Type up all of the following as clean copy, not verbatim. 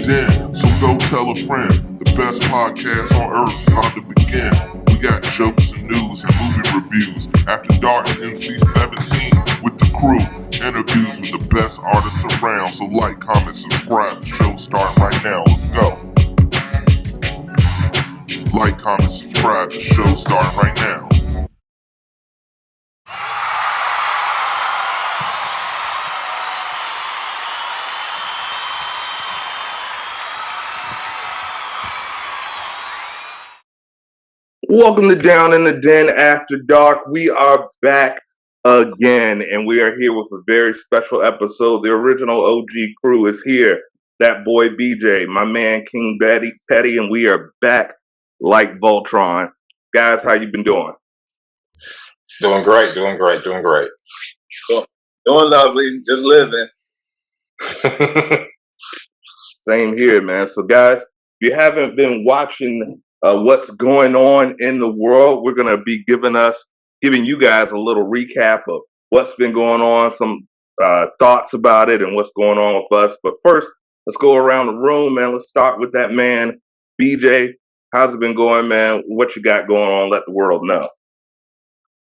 D.E.N. So go tell a friend. The best podcast on earth, how to begin. We got jokes and news and movie reviews. After Dark NC-17 with the crew. Interviews with the best artists around. So like, comment, subscribe. The show's starting right now. Let's go. Like, comment, subscribe. The show's starting right now. Welcome to Down in the Den After Dark. We are back again, and we are here with a very special episode. The original OG crew is here. That boy BJ, my man King Petty, and we are back like Voltron. Guys, how you been doing? Doing great. Doing lovely, just living. Same here, man. So guys, if you haven't been watching what's going on in the world, we're going to be giving you guys a little recap of what's been going on, some thoughts about it and what's going on with us. But first, let's go around the room, man. Let's start with that man, BJ. How's it been going, man? What you got going on? Let the world know.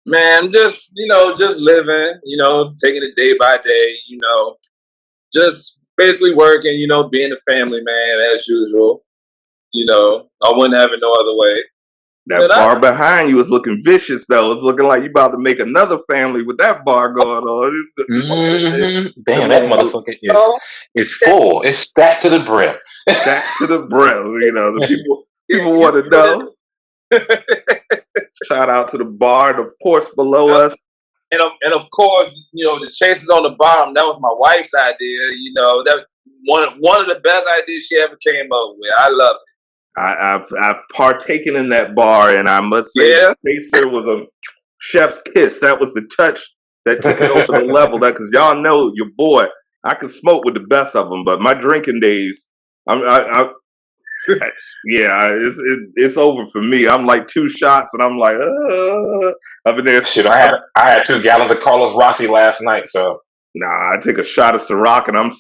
Man, just living, taking it day by day, just basically working, being a family man as usual. I wouldn't have it no other way. That bar behind you is looking vicious, though. It's looking like you about to make another family with that bar going on. Mm-hmm. Damn, that motherfucker is full. It's stacked to the brim. Stacked to the brim. The people want to know. Shout out to the bar, and of course, below us. And of course, the chasers on the bottom, that was my wife's idea. That one of the best ideas she ever came up with. I love it. I've partaken in that bar, and I must say, the chaser was a chef's kiss. That was the touch that took it over the level. That because y'all know your boy, I can smoke with the best of them, but my drinking days, it's over for me. I'm like 2 shots, and I'm like, I've been there. Shit, I had 2 gallons of Carlos Rossi last night, so. Nah, I take a shot of Ciroc, and I'm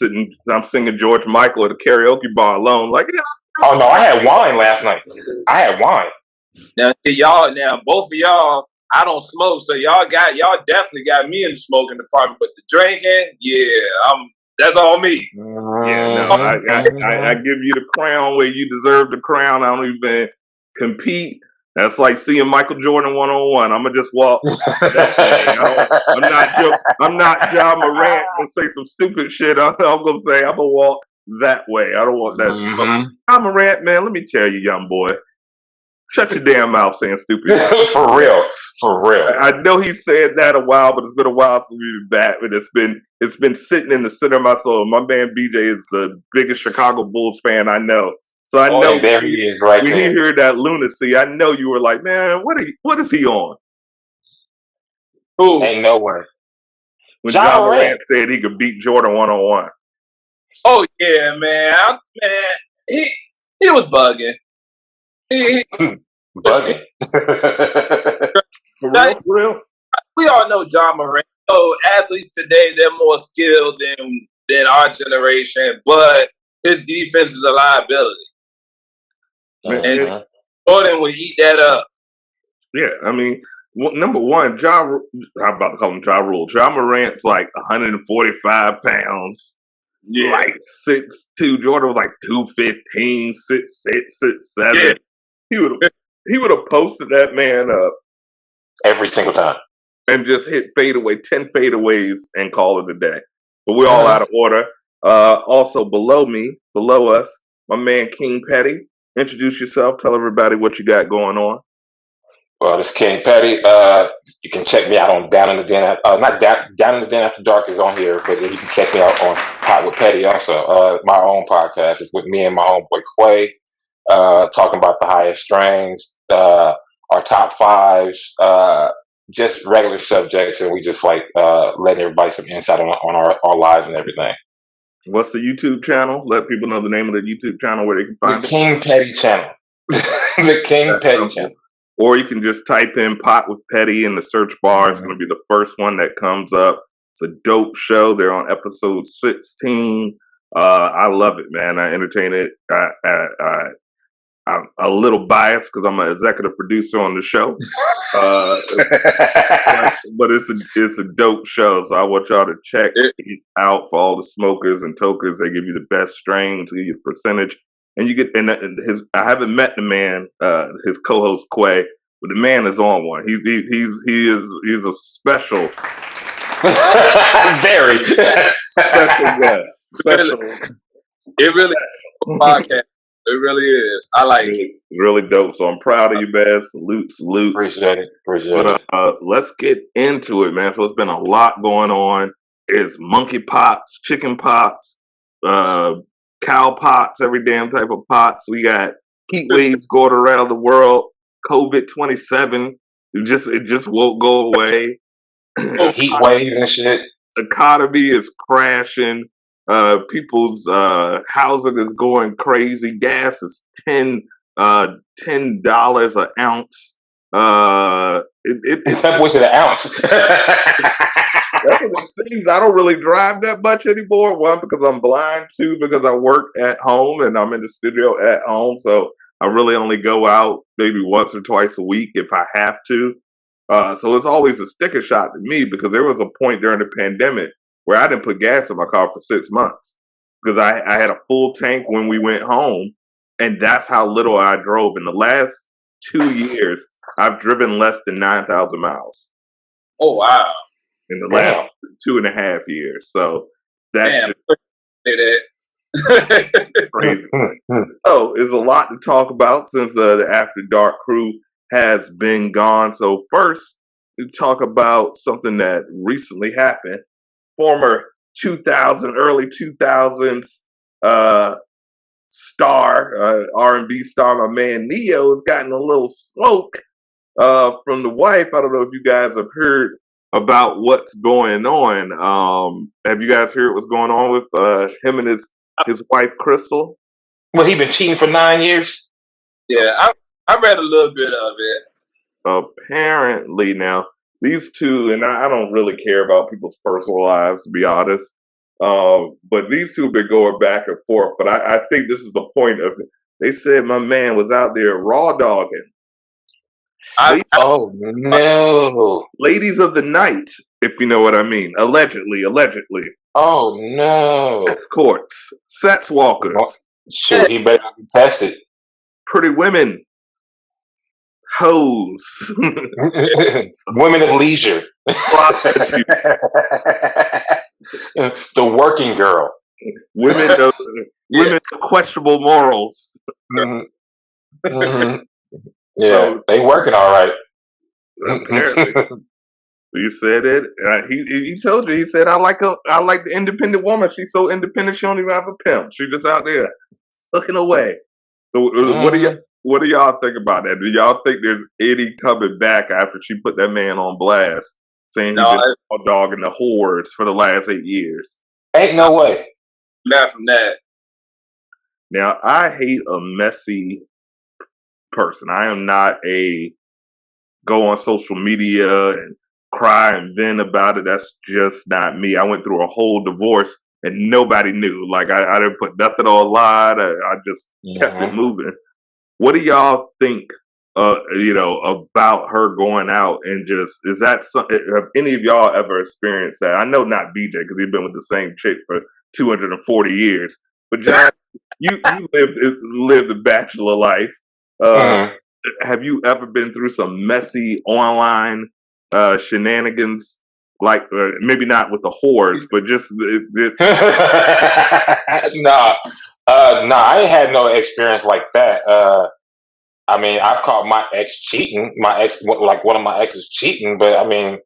singing George Michael at a karaoke bar alone. Like, oh no, I had wine last night. Now, both of y'all, I don't smoke, so y'all definitely got me in the smoking department. But the drinking, that's all me. Yeah, no, I give you the crown where you deserve the crown. I don't even compete. That's like seeing Michael Jordan 1-on-1. I'm gonna just walk. I'm not John Morant and say some stupid shit. I'm gonna say I'm gonna walk that way. I don't want that stuff. John Morant, man, let me tell you, young boy, shut your damn mouth saying stupid shit. For real. I know he said that a while, but it's been a while since we've been back. But it's been sitting in the center of my soul. My man BJ is the biggest Chicago Bulls fan I know. So I know there he is right when you hear that lunacy, I know you were like, man, what is he on? Who? Ain't no way. When John Morant said he could beat Jordan 1-on-1. Oh yeah, man. He was bugging. Bugging. For real? We all know John Morant. Athletes today, they're more skilled than our generation, but his defense is a liability. And Jordan would eat that up. Yeah, I mean, number one, I'm about to call him Ja Rule. John Morant's like 145 pounds. Yeah. Like 6'2". Jordan was like 215, 6'6", 6'7". Yeah. He would have posted that man up every single time and just hit 10 fadeaways and call it a day. But we're all out of order. Also below us, my man King Petty. Introduce yourself. Tell everybody what you got going on. Well, this is King Petty. You can check me out on Down in the Den. Down in the Den After Dark is on here, but you can check me out on Pot with Petty also. My own podcast is with me and my homeboy Quay, talking about the highest strings, our top 5s, just regular subjects, and we just like letting everybody some insight on our lives and everything. What's the YouTube channel? Let people know the name of the YouTube channel where they can find it. The King Petty channel. The King Petty channel. Or you can just type in Pot with Petty in the search bar. It's going to be the first one that comes up. It's a dope show. They're on episode 16. I love it, man. I entertain it. I'm a little biased because I'm an executive producer on the show. But it's a dope show, so I want y'all to check it out for all the smokers and tokers. They give you the best strains, give you the percentage, and you get. And his, I haven't met the man, his co-host Quay, but the man is on one. He's a special, very special guest. Special. It really is a podcast. It really is. I like it. Really dope. So I'm proud of you, man. Salute. Appreciate it. Let's get into it, man. So it's been a lot going on. It's monkeypox, chicken pox, cow pox, every damn type of pox. We got heat waves going around the world. COVID-27. It just won't go away. Heat waves and shit. Economy is crashing. People's housing is going crazy. Gas is $10 an ounce. It's upwards of an ounce. That's one of the things. I don't really drive that much anymore. One, because I'm blind. Two, because I work at home and I'm in the studio at home. So I really only go out maybe once or twice a week if I have to. So it's always a sticker shock to me because there was a point during the pandemic where I didn't put gas in my car for 6 months because I had a full tank when we went home, and that's how little I drove. In the last 2 years, I've driven less than 9,000 miles. Oh, wow. In the last 2.5 years. So that's crazy. So there's a lot to talk about since the After Dark crew has been gone. So first, we talk about something that recently happened. Former early 2000s star, R&B star, my man Neo, has gotten a little smoke from the wife. I don't know if you guys have heard about what's going on. Have you guys heard what's going on with him and his wife, Crystal? Well, he been cheating for 9 years? Yeah, I read a little bit of it. Apparently now, these two, and I don't really care about people's personal lives, to be honest. But these two have been going back and forth. But I think this is the point of it. They said my man was out there raw dogging. Oh no! Ladies of the night, if you know what I mean. Allegedly. Oh no! Escorts, sex walkers. Well, shoot, he better be tested. Pretty women. Hoes. Women of leisure. Prostitutes. The working girl. Women of questionable morals. Mm-hmm. Mm-hmm. Yeah, so, they working all right. Apparently. You said it. He told you. He said, I like the independent woman. She's so independent she don't even have a pimp. She's just out there looking away. So what do y'all think about that? Do y'all think there's any coming back after she put that man on blast, saying he's been dogging the whores for the last 8 years? Ain't no way. Not from that. Now, I hate a messy person. I am not a go on social media and cry and vent about it. That's just not me. I went through a whole divorce and nobody knew. Like I didn't put nothing online. I just kept it moving. What do y'all think? About her going out and have any of y'all ever experienced that? I know not BJ because he's been with the same chick for 240 years. But John, you lived the bachelor life. Have you ever been through some messy online shenanigans? Like maybe not with the whores, but just Nah, I ain't had no experience like that. I mean, I've caught my ex cheating. One of my exes cheating, but I mean,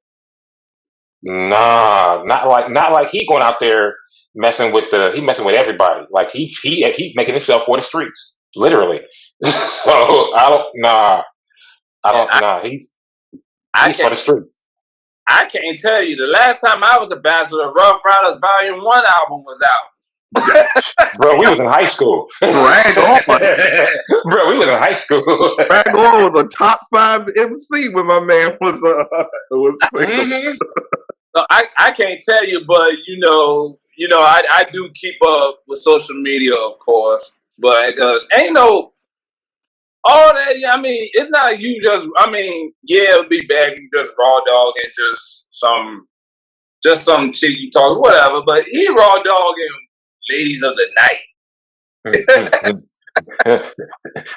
nah, not like he going out there messing with everybody. Like he making himself for the streets, literally. So he's for the streets. I can't tell you. The last time I was a bachelor, Rough Riders Volume 1 album was out. Bro, we was in high school. Drag On. Bro, we was in high school. Drag On was a top 5 MC when my man was single. So I can't tell you, but I do keep up with social media, of course, but because ain't no all that. I mean, it's not you just. I mean, yeah, it'd be bad if you just raw dog and just some chick you talk whatever. But he raw dogging ladies of the night.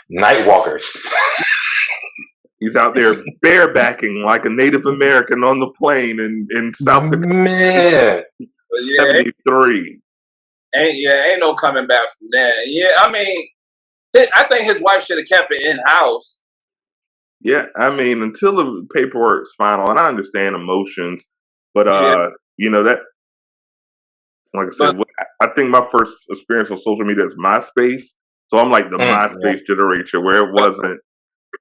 Night walkers. He's out there barebacking like a Native American on the plane in South Dakota. Man. 73. Ain't no coming back from that. Yeah, I mean, I think his wife should have kept it in house. Yeah, I mean, until the paperwork's final, and I understand emotions, but that, like I said, I think my first experience on social media is MySpace, so I'm like the MySpace generation where it wasn't.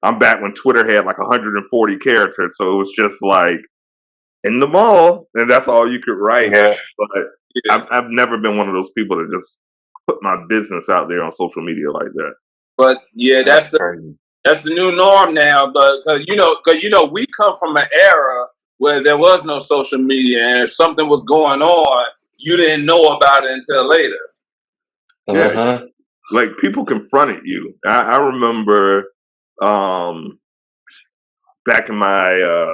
I'm back when Twitter had like 140 characters, so it was just like in the mall, and that's all you could write. Yeah. But I've never been one of those people to just put my business out there on social media like that. But yeah, that's the new norm now. But because we come from an era where there was no social media, and if something was going on, you didn't know about it until later. Yeah, like people confronted you. I remember back in my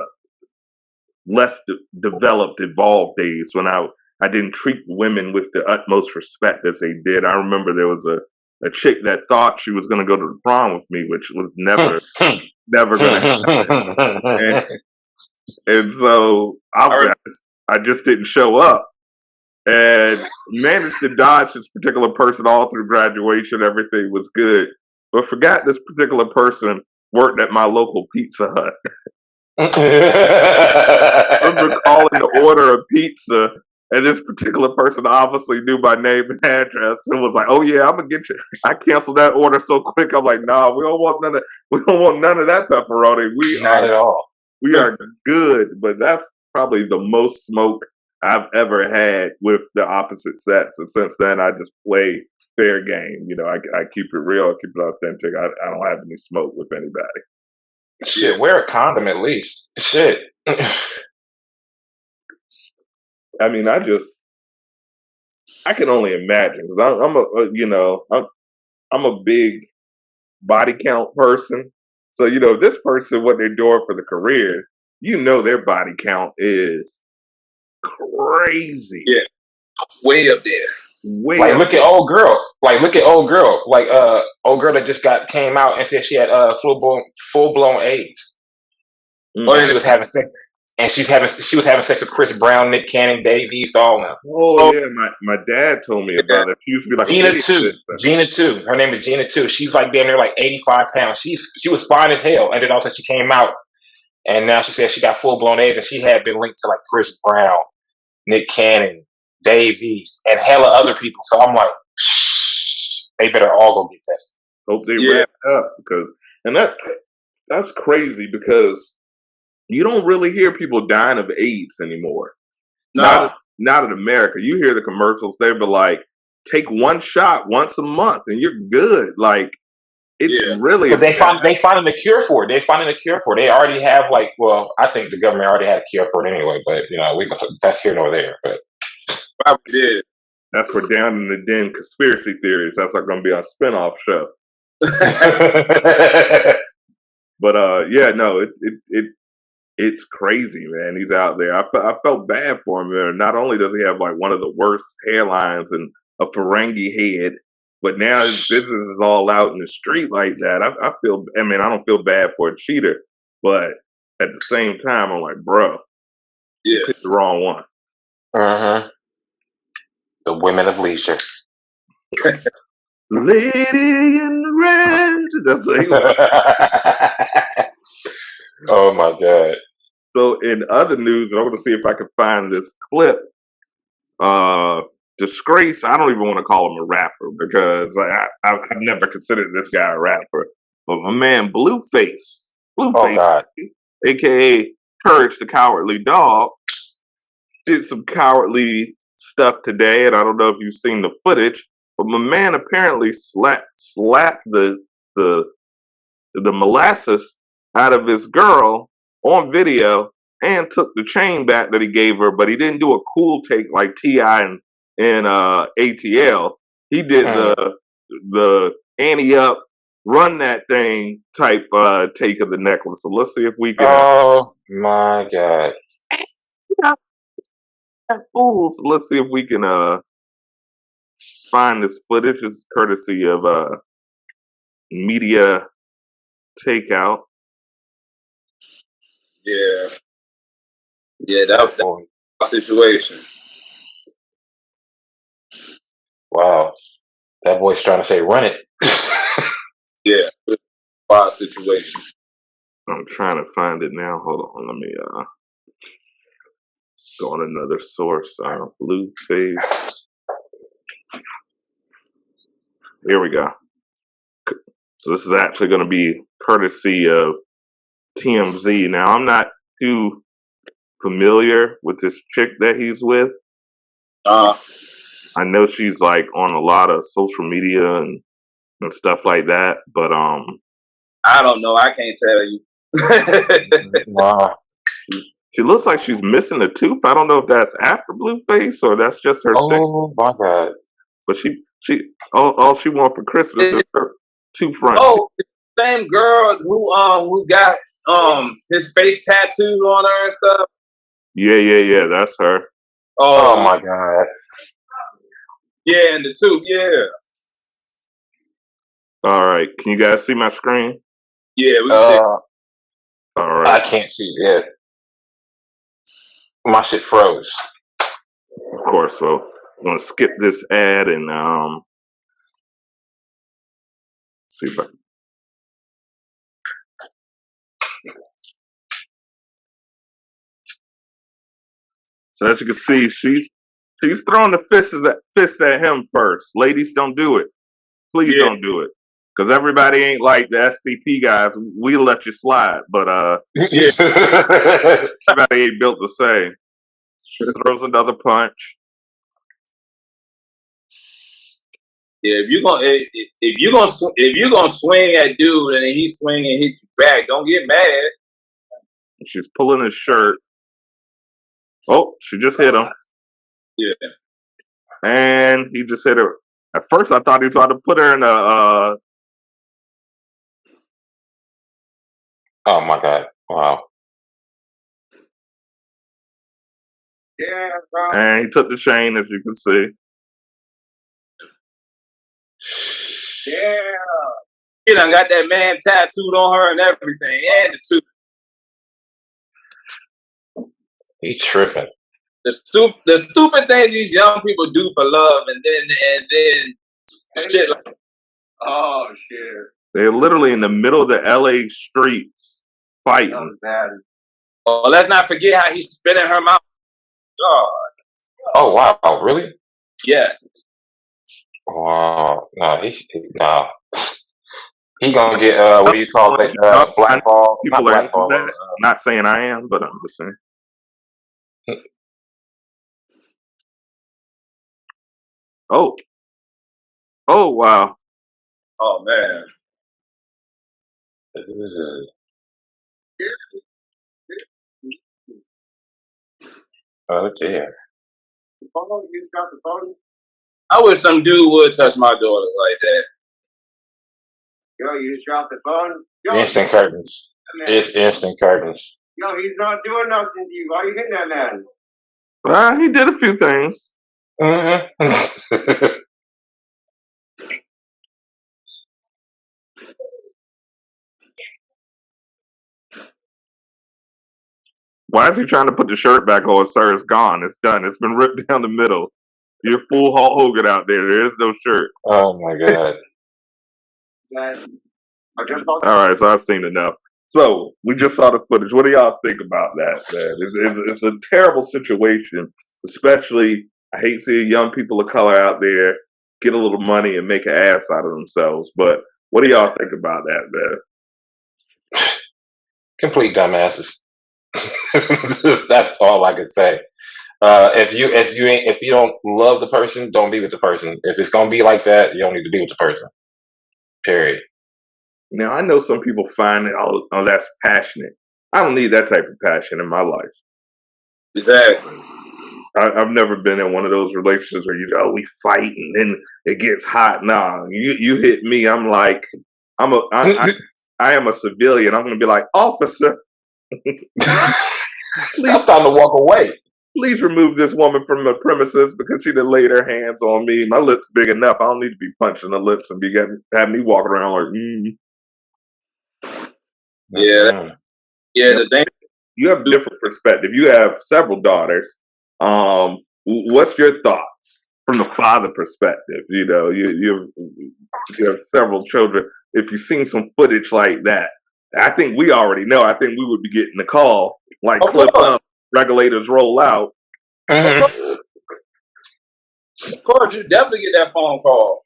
less developed, evolved days when I didn't treat women with the utmost respect as they did. I remember there was a chick that thought she was going to go to the prom with me, which was never going to happen. And so I just didn't show up and managed to dodge this particular person all through graduation. Everything was good, but forgot this particular person worked at my local Pizza Hut. I remember calling to order a pizza, and this particular person obviously knew my name and address and was like, "Oh yeah, I'm gonna get you." I canceled that order so quick. I'm like, "Nah, we don't want none of that pepperoni. Not at all. We are good." But that's probably the most smoke I've ever had with the opposite sex, and since then I just play fair game. I keep it real, I keep it authentic. I don't have any smoke with anybody. Shit, wear a condom at least. Shit. I mean, I can only imagine because I'm a big body count person. So this person, what they're doing for the career, their body count is crazy. Yeah, way up there. Look at old girl. Old girl that just came out and said she had full blown AIDS. And she was having sex. And she was having sex with Chris Brown, Nick Cannon, Dave East, all of them. Oh yeah, my dad told me about it. She used to be like Gina too. Her name is Gina too. She's like damn near like 85 pounds. She was fine as hell, and then all of a sudden she came out, and now she said she got full blown AIDS, and she had been linked to like Chris Brown, Nick Cannon, Dave East, and hella other people. So I'm like, they better all go get tested. Hope they wrap up and that's crazy because you don't really hear people dying of AIDS anymore. No. Not in America. You hear the commercials, they be like, take one shot once a month and you're good. Like it's really they finding a cure for it. They're finding a cure for it. They already have I think the government already had a cure for it anyway, but that's here nor there. But probably did. That's where Down in the Den conspiracy theories. That's like going to be our spinoff show. But it's crazy, man. He's out there. I felt bad for him. Not only does he have like one of the worst hairlines and a Ferengi head, but now his business is all out in the street like that. I don't feel bad for a cheater, but at the same time, I'm like, bro, you picked the wrong one. The women of leisure. Lady in red. That's oh my God. So in other news, I'm going to see if I can find this clip. Disgrace, I don't even want to call him a rapper because I've never considered this guy a rapper. But my man BlueFace, oh God, aka Courage the Cowardly Dog, did some cowardly stuff today, and I don't know if you've seen the footage, but my man apparently slapped the molasses out of his girl on video and took the chain back that he gave her, but he didn't do a cool take like T.I. and in ATL. He did the ante up, run that thing type take of the necklace. So let's see if we can. Oh my God! So let's see if we can find this footage. It's courtesy of Media Takeout. Yeah. Yeah, that was a situation. Wow, that boy's trying to say run it. Yeah, wild situation. I'm trying to find it now. Hold on, let me go on another source. BlueFace. Here we go. So this is actually going to be courtesy of TMZ. Now I'm not too familiar with this chick that he's with. I know she's like on a lot of social media and stuff like that, but I don't know. I can't tell you. Wow. She looks like she's missing a tooth. I don't know if that's after BlueFace or that's just her thing. Oh my God! But she all she wants for Christmas is her two front teeth. Same girl who got his face tattooed on her and stuff. Yeah, that's her. Oh my God! Yeah, and the tooth, yeah. All right, can you guys see my screen? Yeah, we can see. All right. I can't see it. My shit froze. Of course, so I'm gonna skip this ad and see if I. So as you can see, she's throwing the fists at him first. Ladies, don't do it. Please don't do it. Because everybody ain't like the STP guys. We'll let you slide. But everybody ain't built the same. She throws another punch. Yeah, if you're gonna swing at dude and he swing and hit you back, don't get mad. She's pulling his shirt. Oh, she just hit him. Yeah. And he just hit her. At first, I thought he was about to put her in a. Oh my God! Wow. Yeah. And he took the chain, as you can see. Yeah. He done got that man tattooed on her and everything, and the tooth. He tripping. The stupid things these young people do for love, and then shit like. Oh shit! They're literally in the middle of the LA streets fighting. Oh, let's not forget how he's spitting her mouth. God. Oh wow! Really? Yeah. Wow. No, no. He gonna get what do you call it? Blackball. People are not saying I am, but I'm just saying. Oh wow. Oh man. Oh dear. I wish some dude would touch my daughter like that. Yo, you just dropped the phone? Yo, Instant curtains. It's instant curtains. Yo, he's not doing nothing to you. Why are you hitting that man? He did a few things. Mm-hmm. Why is he trying to put the shirt back on? Sir, it's gone. It's done. It's been ripped down the middle. You're full Hulk Hogan out there. There is no shirt. Oh my God. All right, so I've seen enough. So we just saw the footage. What do y'all think about that, man? It's a terrible situation, especially I hate seeing young people of color out there get a little money and make an ass out of themselves. But what do y'all think about that, man? Complete dumbasses. That's all I can say. If you don't love the person, don't be with the person. If it's gonna be like that, you don't need to be with the person. Period. Now I know some people find it, oh, that's passionate. I don't need that type of passion in my life. Exactly. I've never been in one of those relationships where we fight and then it gets hot. Nah, you hit me. I'm like, I am a civilian. I'm gonna be like, officer, I'm please starting to walk away. please remove this woman from the premises because she done laid her hands on me. My lips big enough. I don't need to be punching the lips and have me walking around like, Yeah, the thing. You have a different perspective. You have several daughters. What's your thoughts from the father perspective? You have several children. If you've seen some footage like that, I think we already know. I think we would be getting the call like clip up, regulators roll out. Mm-hmm. Of course, you definitely get that phone call.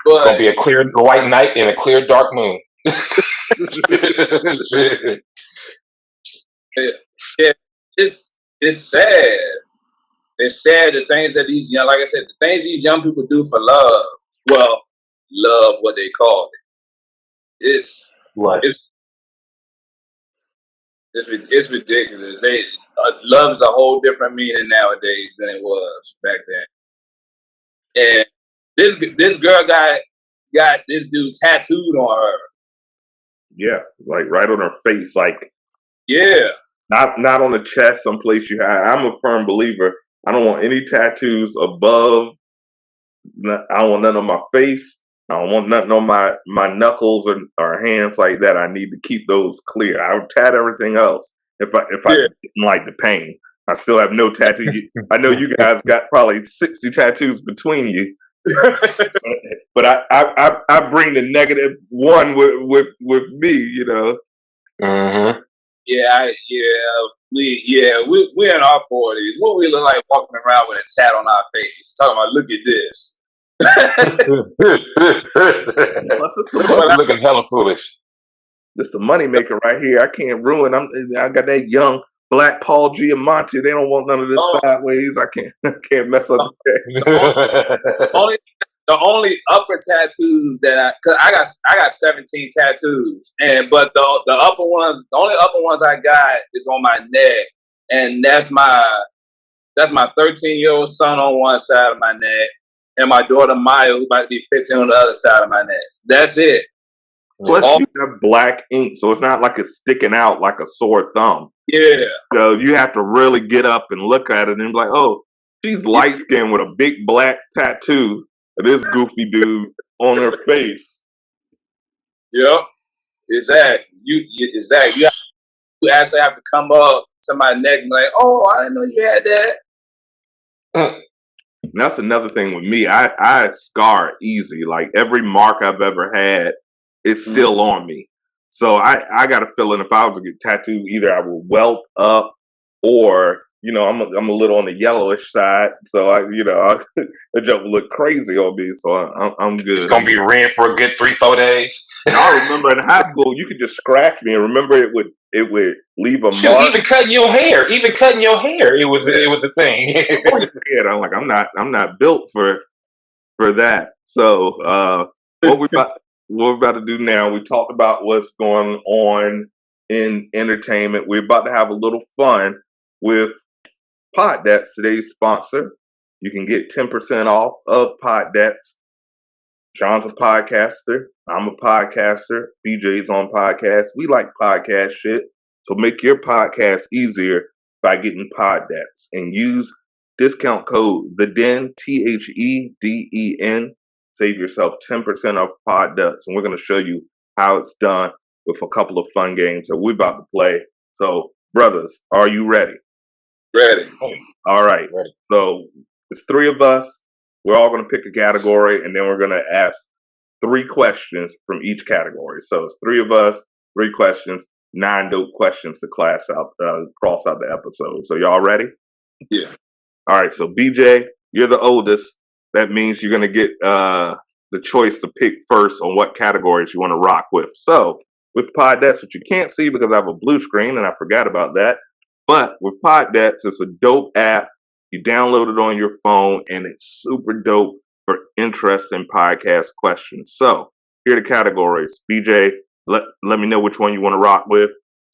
It's gonna be a clear white night and a clear dark moon. Yeah, it's sad. It's sad the things that these young, like I said, the things these young people do for love. Well, love, what they call it. It's ridiculous. Love is a whole different meaning nowadays than it was back then. And this girl got this dude tattooed on her. Yeah, like right on her face, like not on the chest, someplace you have. I'm a firm believer. I don't want any tattoos above. I don't want nothing on my face. I don't want nothing on my knuckles or hands like that. I need to keep those clear. I would tat everything else if I didn't like the pain. I still have no tattoo. I know you guys got probably 60 tattoos between you, but I bring the negative one with me. Mm-hmm. We in our 40s. What we look like walking around with a tat on our face, talking about look at this. Looking hella foolish. This the money maker right here. I can't ruin. I got that young black Paul Giamatti. They don't want none of this sideways. I can't mess up. The only upper tattoos that cause I got 17 tattoos, but the upper ones, the only upper ones I got is on my neck, and that's my 13-year-old son on one side of my neck, and my daughter Maya, who might be 15, on the other side of my neck. That's it. Plus, you have black ink, so it's not like it's sticking out like a sore thumb. Yeah. So you have to really get up and look at it and be like, oh, she's light skinned with a big black tattoo of this goofy dude on her face. Yep. Exactly. You actually have to come up to my neck and be like, oh, I didn't know you had that. And that's another thing with me. I scar easy. Like every mark I've ever had, it's still on me. So I got a feeling if I was to get tattooed, either I will welt up or, I'm a little on the yellowish side. So the joke will look crazy on me. So I'm good. It's gonna be red for a good 3-4 days. I remember in high school you could just scratch me, and remember it would leave a mark. Even cutting your hair, it was a thing. Yeah, I'm not built for that. So what we're about to do now, we talked about what's going on in entertainment. We're about to have a little fun with Pod Debts, today's sponsor. You can get 10% off of Pod Debts. John's a podcaster. I'm a podcaster. BJ's on podcast. We like podcast shit. So make your podcast easier by getting Pod Debts and use discount code the D.E.N, THEDEN. Save yourself 10% off Pod Debts. And we're going to show you how it's done with a couple of fun games that we're about to play. So, brothers, are you ready? Ready. All right. Ready. So it's 3 of us. We're all going to pick a category, and then we're going to ask 3 questions from each category. So it's 3 of us, 3 questions, 9 dope questions to cross out the episode. So y'all ready? Yeah. All right. So BJ, you're the oldest. That means you're going to get the choice to pick first on what categories you want to rock with. So with Pod Debts, which you can't see because I have a blue screen and I forgot about that. But with Pod Debts, it's a dope app. You download it on your phone, and it's super dope for interesting podcast questions. So here are the categories. BJ, let me know which one you want to rock with.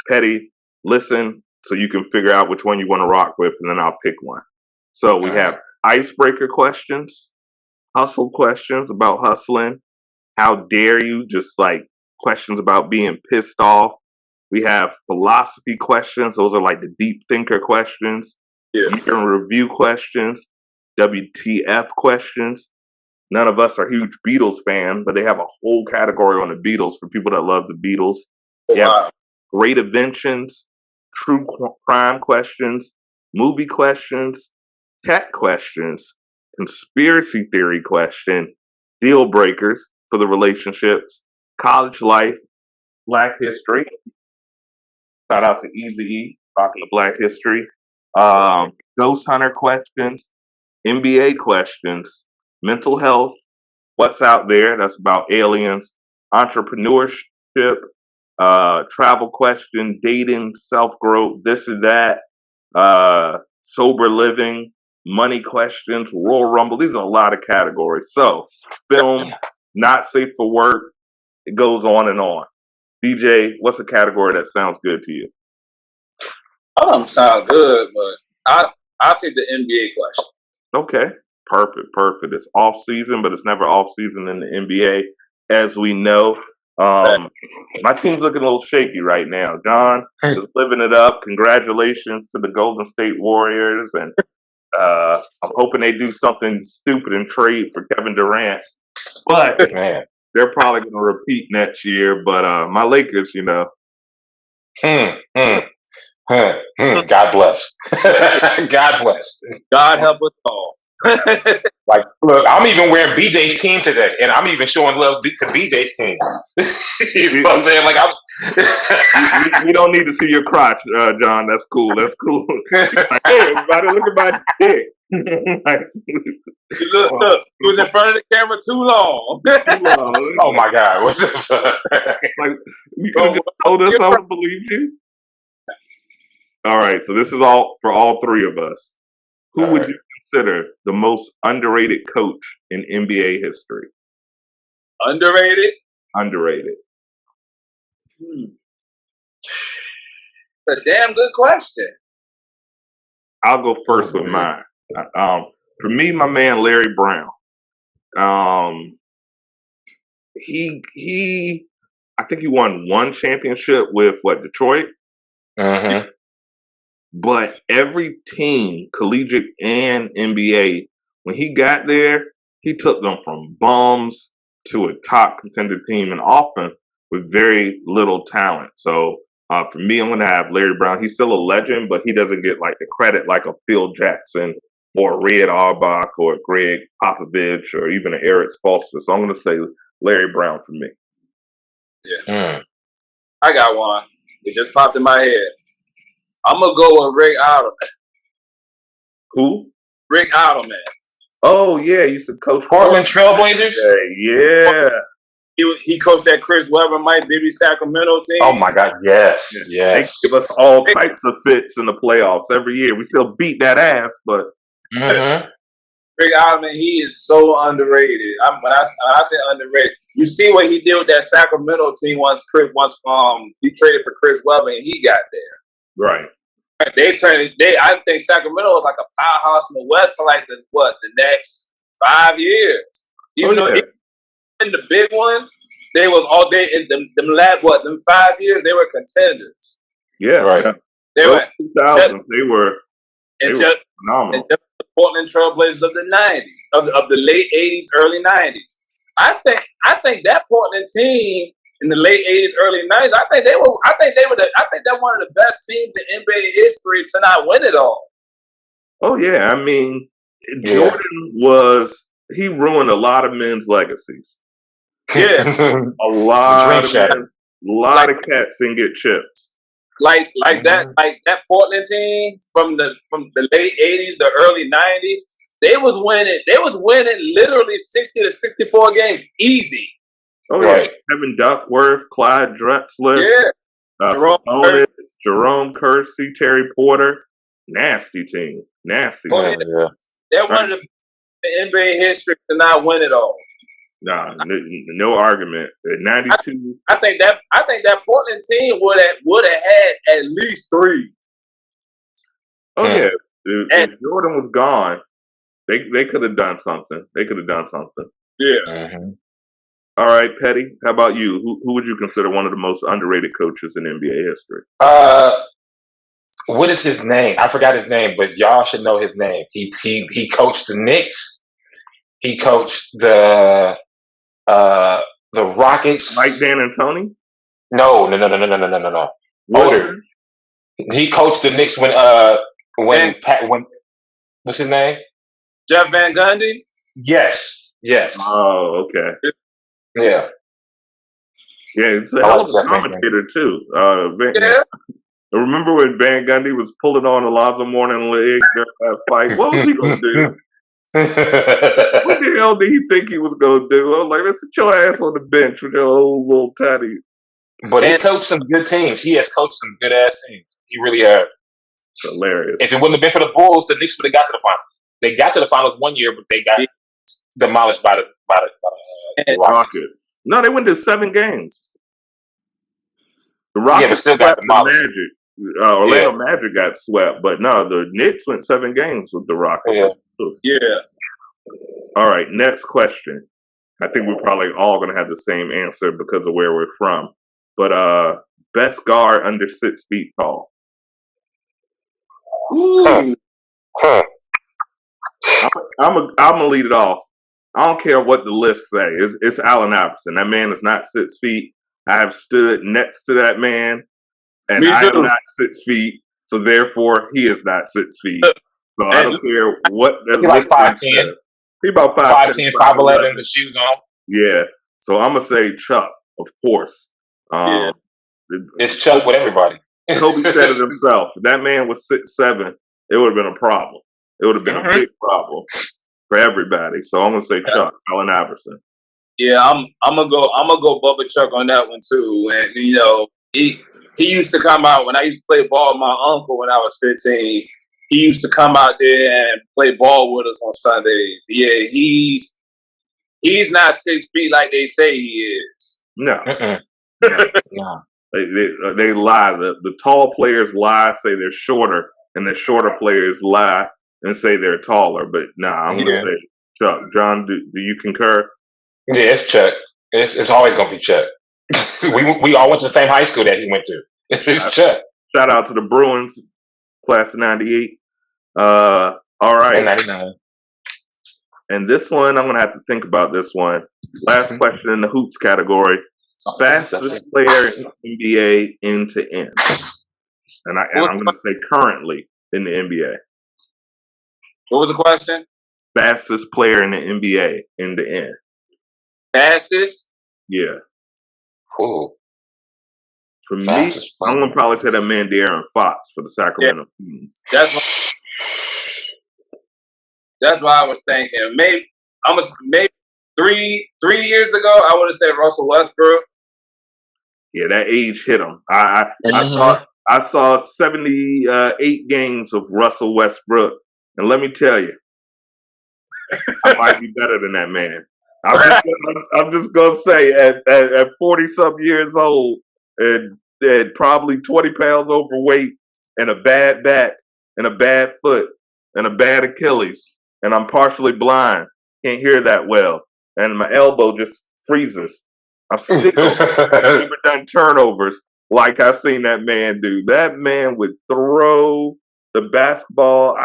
Petty, listen so you can figure out which one you want to rock with, and then I'll pick one. So we have icebreaker questions, hustle questions about hustling. How dare you? Just like questions about being pissed off. We have philosophy questions. Those are like the deep thinker questions. Yeah. Year in review questions. WTF questions. None of us are huge Beatles fans, but they have a whole category on the Beatles for people that love the Beatles. You have great inventions, true crime questions, movie questions, tech questions, conspiracy theory question, deal breakers for the relationships, college life, Black history. Shout out to Easy E, talking to Black history. Ghost hunter questions, NBA questions, mental health, what's out there. That's about aliens, entrepreneurship, travel question, dating, self growth, this and that, sober living, money questions, Royal Rumble. These are a lot of categories. So, film, not safe for work. It goes on and on. DJ, what's a category that sounds good to you? I don't sound good, but I'll take the NBA question. Okay, perfect. It's off season, but it's never off season in the NBA, as we know. My team's looking a little shaky right now. John is living it up. Congratulations to the Golden State Warriors, and I'm hoping they do something stupid and trade for Kevin Durant. But Man. they're probably going to repeat next year. But my Lakers, you know. God bless. God bless. God help us all. Like, look, I'm even wearing BJ's team today, and I'm even showing love to BJ's team. You know what I'm saying? Like, we don't need to see your crotch, John. That's cool. Like, hey, everybody, look at my dick. Like, look, he was in front of the camera too long. Oh my God! What the fuck? Like, you could have just told us I would have believed you. All right, so this is all for all three of us. Who would you consider the most underrated coach in NBA history? Underrated? Underrated. That's a damn good question. I'll go first with mine. For me, my man Larry Brown. He I think he won one championship with Detroit. Mm-hmm. But every team, collegiate and NBA, when he got there, he took them from bums to a top contender team, and often with very little talent. So for me, I'm going to have Larry Brown. He's still a legend, but he doesn't get like the credit like a Phil Jackson or a Red Auerbach or a Greg Popovich or even an Eric Spoelstra. So I'm going to say Larry Brown for me. Yeah. I got one. It just popped in my head. I'm going to go with Rick Otterman. Who? Rick Otterman. Oh, yeah. He used to coach Portland Trailblazers? Yeah. He coached that Chris Webber, Mike Bibby Sacramento team. Oh, my God. Yes. They give us all types of fits in the playoffs every year. We still beat that ass, but... Rick Otterman, he is so underrated. When I say underrated, you see what he did with that Sacramento team once he traded for Chris Webber and he got there. Right. I think Sacramento was like a powerhouse in the West for like the next 5 years. Even though in the big one, they was all day in them 5 years they were contenders. Yeah, right. They were 2000s. They were phenomenal. And just the Portland Trailblazers of the 90s, of the late 80s, early 90s. I think that Portland team in the late 80s, early 90s, I think they're one of the best teams in NBA history to not win it all. Oh yeah, I mean, Jordan he ruined a lot of men's legacies. Yeah, a lot of cats didn't get chips. Like that Portland team from the late 80s, the early 90s, they was winning literally 60 to 64 games easy. Oh yeah, Kevin Duckworth, Clyde Drexler, Jerome Kersey, Terry Porter, nasty team. They're one of the NBA history to not win it all. Nah, no argument. 92. I think that Portland team would have had at least 3. Oh yeah, if Jordan was gone, they could have done something. Yeah. Mm-hmm. All right, Petty. How about you? Who would you consider one of the most underrated coaches in NBA history? What is his name? I forgot his name, but y'all should know his name. He coached the Knicks. He coached the Rockets. Mike D'Antoni? No. Older. Woodson? He coached the Knicks when what's his name? Jeff Van Gundy? Yes. Oh, okay. Yeah. Yeah, it's a I hell like of Jeff a Van commentator too. Yeah. Remember when Van Gundy was pulling on Alonzo Mourning leg during that fight? What was he gonna do? What the hell did he think he was gonna do? I was like, man, sit your ass on the bench with your old little taddy. But he coached some good teams. He has coached some good ass teams. He really has. Hilarious. If it wouldn't have been for the Bulls, the Knicks would have got to the finals. They got to the finals one year, but they got demolished by the Rockets. No, they went to 7 games. The Yeah, but Rockets still got swept the demolished. Magic. Orlando Magic got swept, but no, the Knicks went 7 games with the Rockets. Yeah. All right, next question. I think we're probably all going to have the same answer because of where we're from. But best guard under 6 feet tall. Ooh. I'm gonna lead it off. I don't care what the list say. It's Allen Iverson. That man is not 6 feet. I have stood next to that man, and I am not 6 feet. So therefore, he is not 6 feet. So I don't care what that list like 5'10". says. He about 5'10", 5'11", the shoes on. Yeah. So I'm gonna say Chuck, of course. It's Chuck with everybody. Kobe said it himself. If that man was 6'7", it would have been a problem. It would have been a big problem for everybody. So I'm gonna say Chuck, Allen Iverson. Yeah, I'm gonna go Bubba Chuck on that one too. And he used to come out when I used to play ball with my uncle when I was 15. He used to come out there and play ball with us on Sundays. Yeah, he's not 6 feet like they say he is. No. No. They lie. The tall players lie, say they're shorter, and the shorter players lie and say they're taller. But I'm gonna say Chuck. John, do you concur? Yeah, it's Chuck. It's always gonna be Chuck. we all went to the same high school that he went to. It's Chuck. Shout out to the Bruins, class of '98. All right. 99. And this one, I'm gonna have to think about this one. Last question in the hoops category. Fastest player in NBA end to end. And I'm gonna say currently in the NBA. What was the question? Fastest player in the NBA end to end. Fastest? Yeah. Cool. For me, I'm gonna probably say that man De'Aaron Fox for the Sacramento Kings. That's what I was thinking. Maybe 3 years ago, I would have said Russell Westbrook. Yeah, that age hit him. I saw 78 games of Russell Westbrook, and let me tell you, I might be better than that man. I'm just gonna say at 40 something years old and probably 20 pounds overweight and a bad back and a bad foot and a bad Achilles, and I'm partially blind, can't hear that well, and my elbow just freezes. I'm still never done turnovers like I've seen that man do. That man would throw the basketball.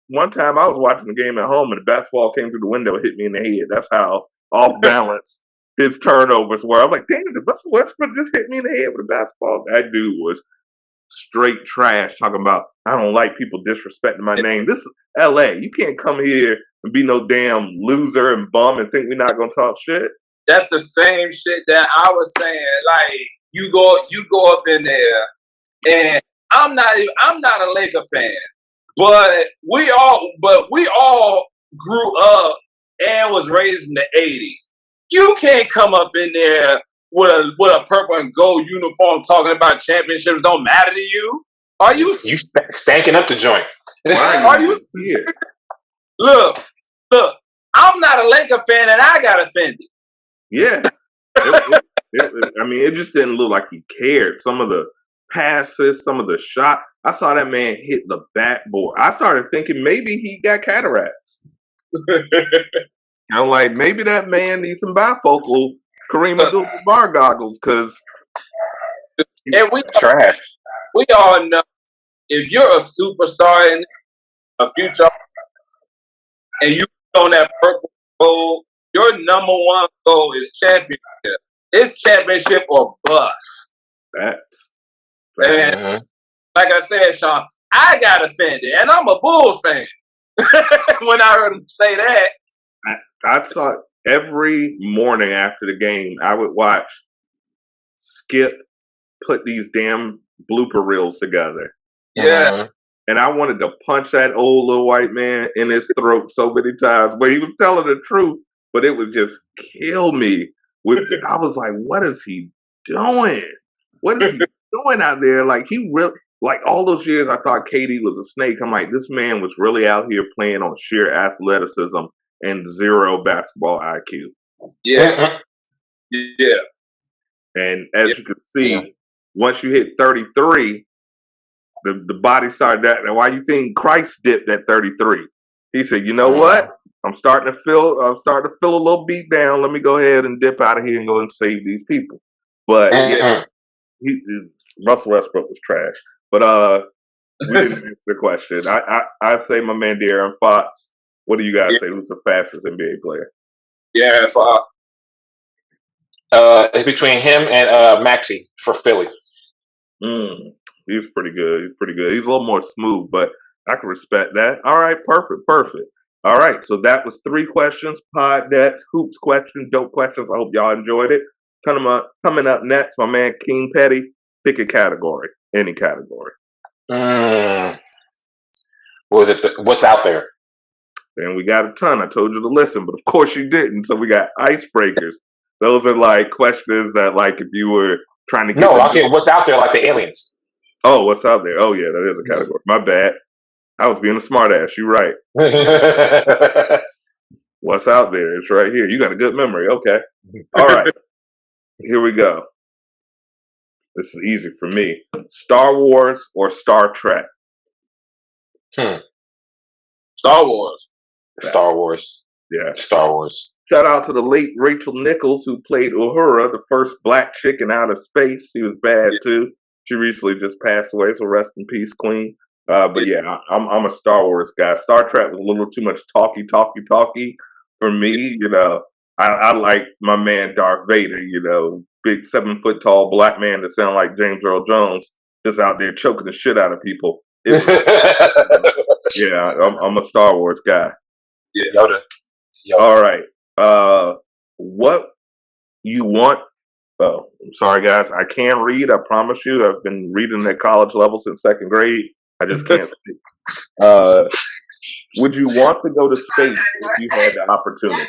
One time I was watching the game at home and the basketball came through the window and hit me in the head. That's how off balance his turnovers were. I'm like, damn, did Russell Westbrook just hit me in the head with a basketball? That dude was straight trash, talking about, I don't like people disrespecting my name. This is LA. You can't come here and be no damn loser and bum and think we're not going to talk shit. That's the same shit that I was saying. Like, you go up in there, and I'm not a Laker fan, but we all grew up and was raised in the '80s. You can't come up in there with a purple and gold uniform talking about championships don't matter to you. Are you stanking up the joint? Are you? Look, I'm not a Laker fan, and I got offended. Yeah. I mean, it just didn't look like he cared. Some of the passes, some of the shot. I saw that man hit the backboard. I started thinking maybe he got cataracts. I'm like, maybe that man needs some bifocal Kareem Abdul-Jabbar goggles because And Trash. we all know if you're a superstar in a future and you on that purple goal, your number one goal is championship. It's championship or bust. that's And Mhm. like I said, Sean, I got offended, and I'm a Bulls fan. When I heard him say that, I saw every morning after the game, I would watch Skip put these damn blooper reels together. yeah, Mhm. And I wanted to punch that old little white man in his throat so many times. But he was telling the truth, but it would just kill me. I was like, what is he doing? What is he doing out there? Like he really like all those years I thought KD was a snake. I'm like, this man was really out here playing on sheer athleticism and zero basketball IQ. yeah, Mhm. yeah, And as yeah. you can see, Yeah. once you hit 33, the body started that. And why you think Christ dipped at 33? He said, you know what? I'm starting to feel a little beat down. Let me go ahead and dip out of here and go and save these people. But yeah, Mhm. Russell Westbrook was trash. But we didn't answer the question. I say my man De'Aaron Fox. What do you guys Yeah, say? Who's the fastest NBA player? yeah. It's between him and Maxey for Philly. Mm, he's pretty good. He's pretty good. He's a little more smooth, but I can respect that. All right, perfect. All right, so that was 3 questions, pod decks, hoops questions, dope questions. I hope y'all enjoyed it. Coming up next, my man King Petty. Pick a category, any category. Mm. What was it? What's out there? And we got a ton. I told you to listen, but of course you didn't. So we got icebreakers. Those are like questions that, like, if you were trying to get No, the I'll say what's out there, like the aliens. oh, what's out there? Oh yeah, that is a category. My bad. I was being a smartass. You're right. What's out there? It's right here. You got a good memory. Okay. All right. Here we go. This is easy for me. Star Wars or Star Trek? Star Wars. Star Wars. Yeah. Star Wars. Shout out to the late Rachel Nichols who played Uhura, the first black chick in outer space. She was bad too. She recently just passed away, so rest in peace, Queen. But yeah, I'm a Star Wars guy. Star Trek was a little too much talky for me. You know, I like my man Darth Vader. You know, big 7 foot tall black man that sound like James Earl Jones, just out there choking the shit out of people. Yeah, I'm a Star Wars guy. Yeah. Yoda. All right. What you want? Oh, I'm sorry, guys. I can read. I promise you. I've been reading at college level since 2nd grade. I just can't speak. Would you want to go to space if you had the opportunity?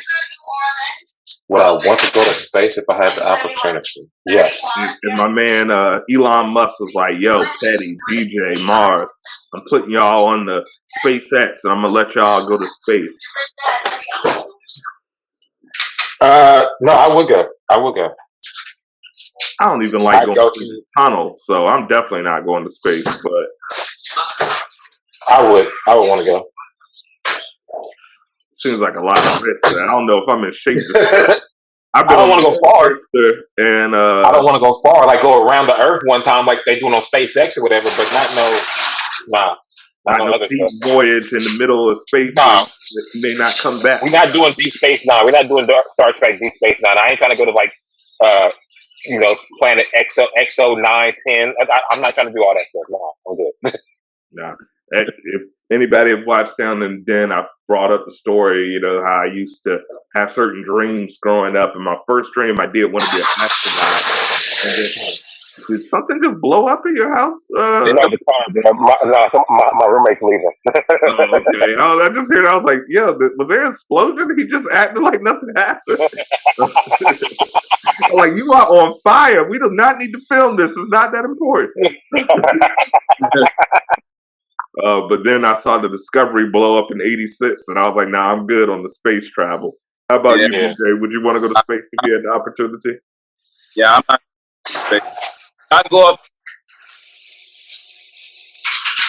Would I want to go to space if I had the opportunity? Yes. And my man Elon Musk was like, "Yo, Petty, DJ, Mars, I'm putting y'all on the SpaceX, and I'm gonna let y'all go to space." No, I would go. I don't even like I'd going go through to. the tunnel, so I'm definitely not going to space. But I would want to go. seems like a lot of risk. I don't know if I'm in shape to. I've I been don't on want to go far. and I don't want to go far. Like go around the Earth one time, like they doing on SpaceX or whatever. But not not no no other deep stuff. voyage in the middle of space. Nah, And may not come back. we're not doing Deep Space Nine. We're not doing Star Trek Deep Space Nine. I ain't trying to go to like, planet XO 910. I'm not trying to do all that stuff. No, I'm good. Nah. If anybody have watched Down in the Den, I brought up the story, you know, how I used to have certain dreams growing up. And my first dream, I did want to be an astronaut. And then, did something just blow up in your house? The car. My roommate's leaving. Oh, okay. I just heard. I was like, "Yo, was there an explosion?" He just acted like nothing happened. Like, you are on fire. We do not need to film this. It's not that important. But then I saw the Discovery blow up in '86, and I was like, "Nah, I'm good on the space travel." How about you, BJ? Would you want to go to space if you had the opportunity? Yeah, I'm not. I go up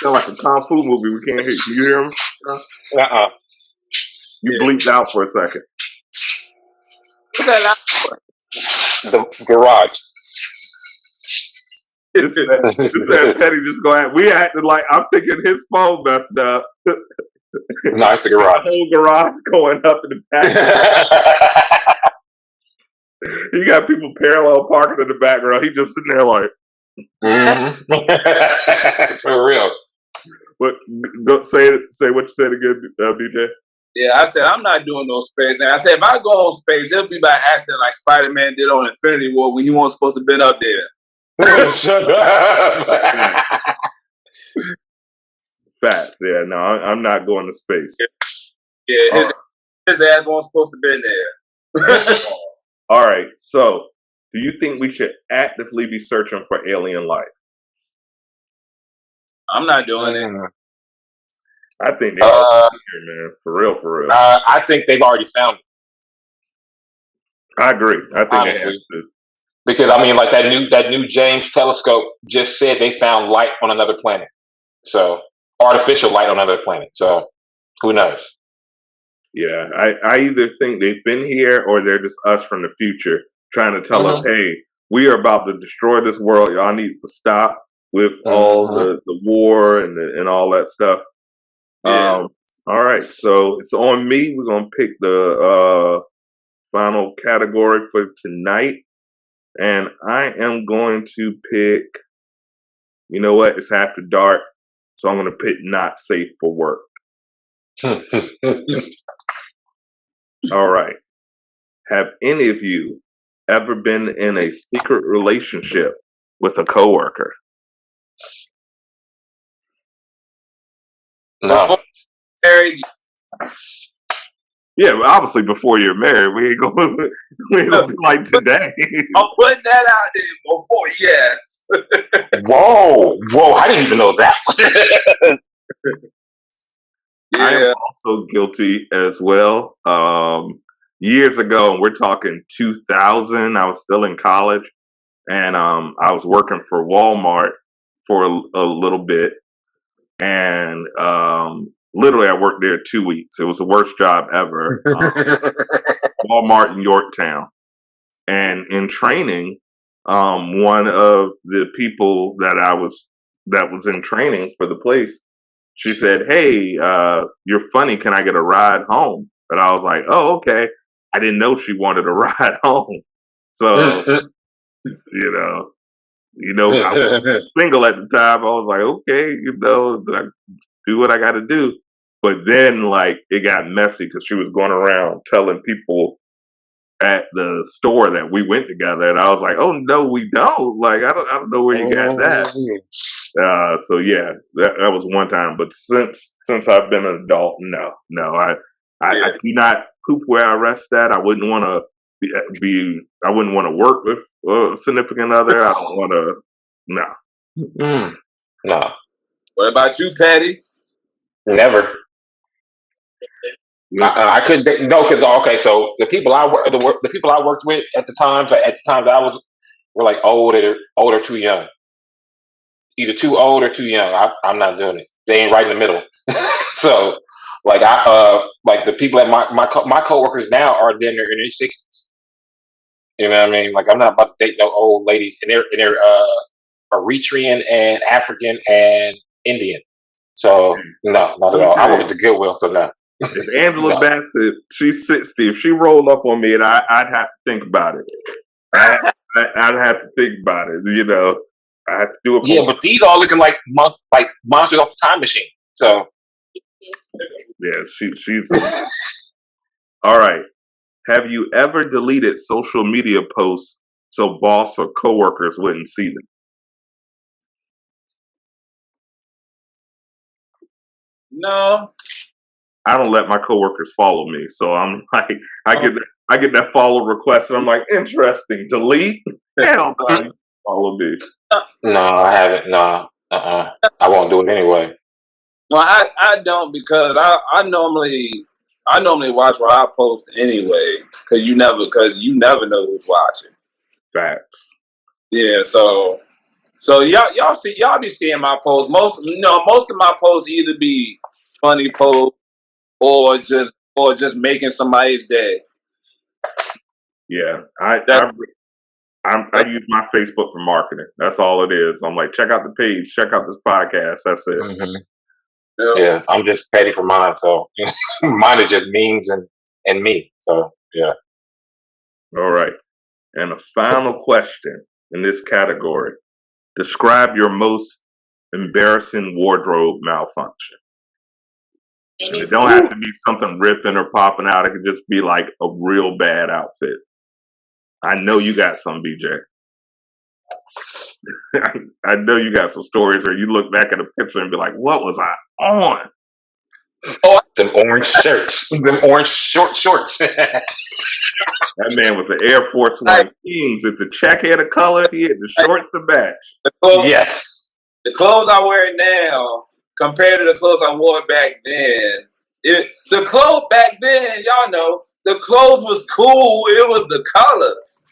Sound like a kung fu movie. We can't hear you. You hear him? You Yeah. bleeped out for a second. What's that loud? The garage. This that Petty just go ahead. We acted like I'm thinking his phone messed up. No, it's the The garage. whole garage going up in the back. You got people parallel parking in the background. He just sitting there like, It's for real. "What? Go say what you said again, BJ." Yeah, I said I'm not doing no space. And I said if I go on space, it'll be by accident, like Spider-Man did on Infinity War when he wasn't supposed to have been up there. Shut up. Facts. Yeah, no, I'm not going to space. Yeah, his ass wasn't supposed to have been there. All right. So, do you think we should actively be searching for alien life? I'm not doing it. I think they are here, man. For real. I think they've already found it. I agree. I think Honestly. they have to. Because I mean, like that new James telescope just said they found light on another planet. So artificial light on another planet. So who knows? Yeah, I either think they've been here or they're just us from the future trying to tell us, hey, we are about to destroy this world. Y'all need to stop with all the war and all that stuff. Yeah. All right, so it's on me. We're gonna pick the final category for tonight, and I am going to pick. You know what? It's after dark, so I'm gonna pick not safe for work. All right. Have any of you ever been in a secret relationship with a coworker? No. Before married, Yeah, well, obviously before you're married, we ain't gonna be like today. I'm putting that out there before, yes. Whoa! I didn't even know that. I am Yeah. also guilty as well. Years ago, and we're talking 2000, I was still in college, and I was working for Walmart for a little bit, and literally I worked there 2 weeks. It was the worst job ever. Walmart in Yorktown, and in training, one of the people that was in training for the place, she said, "Hey, you're funny. Can I get a ride home?" And I was like, "Oh, okay." I didn't know she wanted a ride home, so I was single at the time. I was like, "Okay, I do what I got to do." But then, like, it got messy because she was going around telling people at the store that we went together, and I was like, "Oh no, we don't! Like, I don't know where you got that." So yeah, that was one time. But since I've been an adult, no, I do not poop where I rest at. I wouldn't want to I wouldn't want to work with a significant other. I don't want to. No. No. What about you, Patty? Never. I couldn't. No, because okay. So the people the people I worked with at the times that I was were like old or too young. Either too old or too young. I'm not doing it. They ain't right in the middle. So, like like the people at my coworkers now are in their 60s. You know what I mean? Like I'm not about to date no old ladies, and they're Eritrean and African and Indian. So no, not at all. I work at the Goodwill, so no. If Angela Bassett, she's 60, if she rolled up on me, and I'd have to think about it. I'd have to think about it. I have to do it. Yeah, but these all looking like monsters off the time machine. So yeah, she's all right. Have you ever deleted social media posts so boss or coworkers wouldn't see them? No. I don't let my coworkers follow me, so I'm like, I get that follow request, and I'm like, interesting. Delete? Hell no, you follow me. no, I haven't. No, I won't do it anyway. Well, I don't because I normally watch what I post anyway because you never know who's watching. Facts. Yeah, so So y'all be seeing my posts. Most of my posts either be funny posts or just making somebody's day. Yeah, I That use my Facebook for marketing. That's all it is. I'm like, check out the page, check out this podcast. That's it. Mm-hmm. Yeah, I'm just petty for mine. So mine is just memes and me. So yeah. All right. And a final question in this category: describe your most embarrassing wardrobe malfunction. And it don't have to be something ripping or popping out. It could just be like a real bad outfit. I know you got some, BJ. I know you got some stories where you look back at a picture and be like, what was I on? Oh, them orange shirts, them orange shorts. That man was the Air Force One Kings. If the check had a color, he had the shorts to match. Yes. The clothes I wear now compared to the clothes I wore back then. The clothes back then, y'all know, the clothes was cool. It was the colors.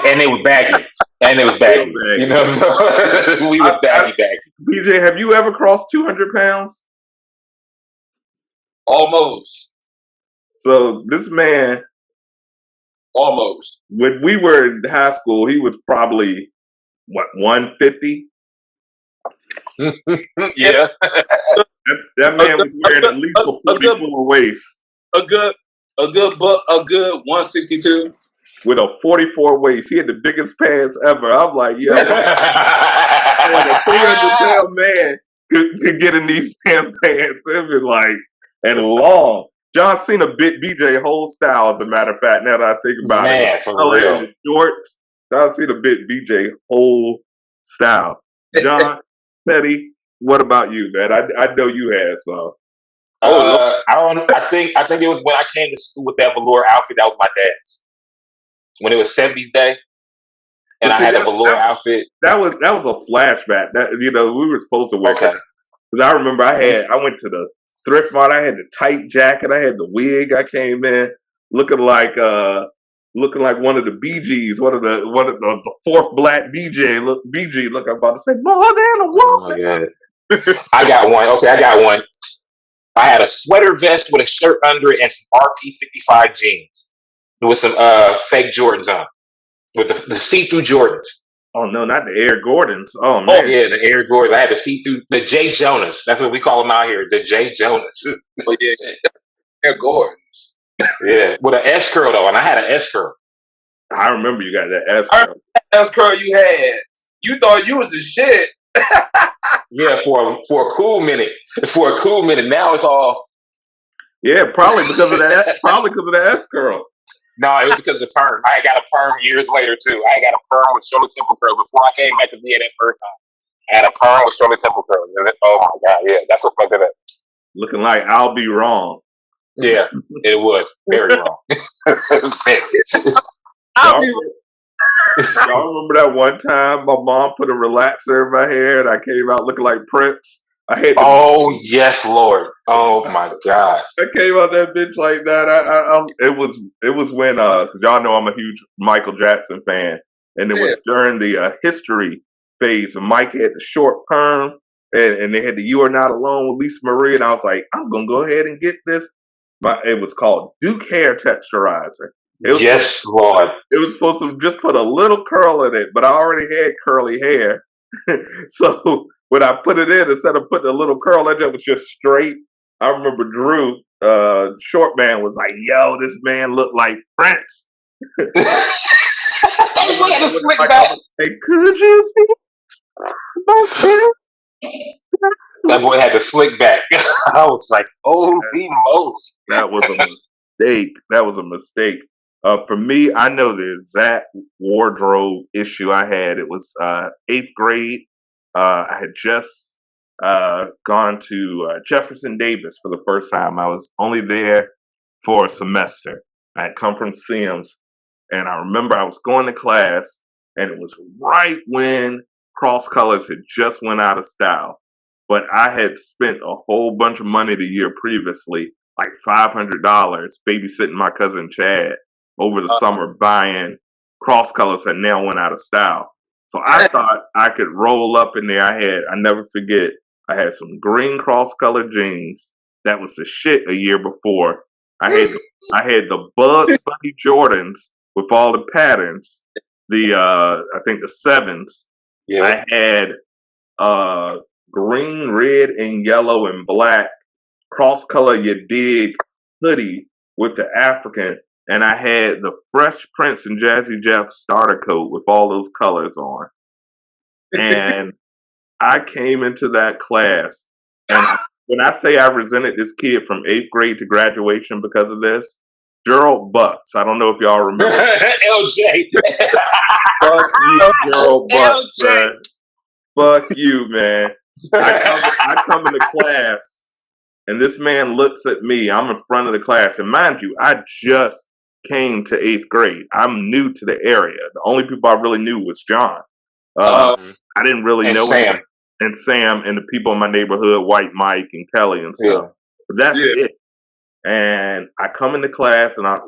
And it was baggy. You know, so we were baggy. BJ, have you ever crossed 200 pounds? Almost. So this man, almost. When we were in high school, he was probably, what, 150? Yeah. That man was wearing at least a 44 waist. A good 162. With a 44 waist. He had the biggest pants ever. I'm like, yo, a 300-pound man could get in these damn pants. It was like, and long. John Cena bit BJ whole style, as a matter of fact, now that I think about it. For real. And the shorts, John Cena bit BJ whole style. John, Teddy, what about you, man? I know you had some. I think it was when I came to school with that velour outfit. That was my dad's. When it was 70s day, and I had a velour outfit. That was a flashback. That, you know, we were supposed to wear that. Because I remember I went to the thrift mart. I had the tight jacket. I had the wig. I came in looking like one of the BGs, one of the fourth black BG. Look, I'm about to say more than a woman. Oh my God. I got one. Okay, I got one. I had a sweater vest with a shirt under it and some RP55 jeans with some fake Jordans on, with the see-through Jordans. Oh no, not the Air Gordons. Oh man. Oh yeah, the Air Gordons. I had the see-through, the J Jonas. That's what we call them out here, the J Jonas. Oh yeah, Air Gordons. Yeah, with an S curl though, and I had an S curl. I remember you got that S curl. S curl you had. You thought you was the shit. Yeah, for a cool minute. For a cool minute. Now it's all. Yeah, probably because of that. Probably because of the S curl. No, it was because of the perm. I got a perm years later too. I got a perm with shoulder temple curl before I came back to VA that first time. I had a perm with shoulder temple curl. Oh my God, yeah, that's what fucked it up. Looking like I'll be wrong. Yeah, it was very wrong. Y'all remember that one time my mom put a relaxer in my hair and I came out looking like Prince? Oh yes, Lord! Oh my God! I came out that bitch like that. It was when y'all know I'm a huge Michael Jackson fan, and it was during the history phase. And Mike had the short perm, and they had the "You Are Not Alone" with Lisa Marie, and I was like, I'm gonna go ahead and get this. It was called Duke Hair Texturizer. Yes, Lord. It was supposed to just put a little curl in it, but I already had curly hair, so. When I put it in, instead of putting a little curl in it, was just straight. I remember Drew, short man, was like, yo, this man looked like Prince. Could you be my Prince? That boy had to slick back. I was like, holy moly. That was a mistake. That was a mistake. For me, I know the exact wardrobe issue I had. It was 8th grade. I had just gone to Jefferson Davis for the first time. I was only there for a semester. I had come from Sims, and I remember I was going to class, and it was right when cross colors had just went out of style. But I had spent a whole bunch of money the year previously, like $500, babysitting my cousin Chad over the summer, buying cross colors that now went out of style. So I thought I could roll up in there. I never forget, I had some green cross-colored jeans. That was the shit a year before. I had the Bugs Bunny Jordans with all the patterns. I think the sevens. Yeah. I had green, red, and yellow and black cross-color you dig hoodie with the African, and I had the Fresh Prince and Jazzy Jeff starter coat with all those colors on. And I came into that class, and when I say I resented this kid from 8th grade to graduation because of this, Gerald Bucks. I don't know if y'all remember. LJ. Fuck you, Gerald Bucks, man. Fuck you, man. I come into class, and this man looks at me. I'm in front of the class, and mind you, I just came to 8th grade. I'm new to the area. The only people I really knew was John. I didn't really know Sam. him. And Sam and the people in my neighborhood, White Mike and Kelly and stuff. Yeah. But that's it. And I come into class, and I'm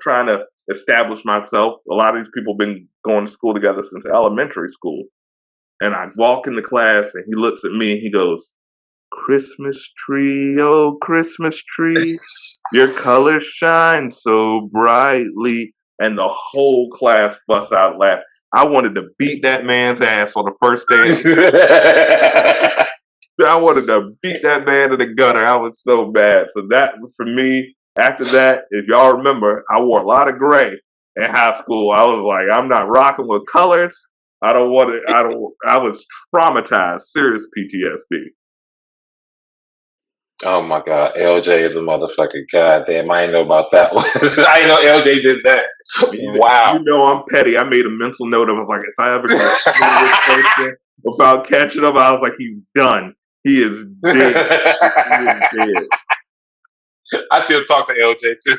trying to establish myself. A lot of these people have been going to school together since elementary school. And I walk into class, and he looks at me, and he goes, "Christmas tree, oh Christmas tree, your colors shine so brightly." And the whole class busts out laughing. I wanted to beat that man's ass on the first day. I wanted to beat that man in the gutter. I was so bad. So that, for me, after that, if y'all remember, I wore a lot of gray in high school. I was like, I'm not rocking with colors. I was traumatized. Serious PTSD. Oh my God, LJ is a motherfucker. Goddamn, I didn't know about that one. I didn't know LJ did that. Wow. You know I'm petty. I made a mental note of like, if I ever get this person without catching him, I was like, he's done. He is dead. He is dead. I still talk to LJ too.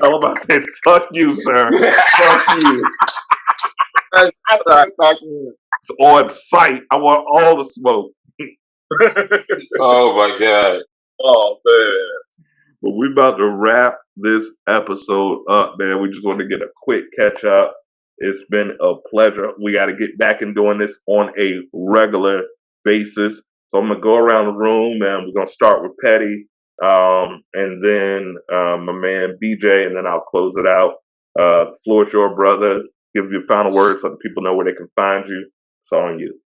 I'm about to say, fuck you, sir. Fuck you. I still talk to him. It's on site. I want all the smoke. Oh my God. Oh man. But we about to wrap this episode up, man. We just want to get a quick catch up. It's been a pleasure. We got to get back and doing this on a regular basis. So I'm gonna go around the room, and we're gonna start with Petty, and then my man BJ, and then I'll close it out. The floor is your brother. Give your final words so that people know where they can find you. It's on you.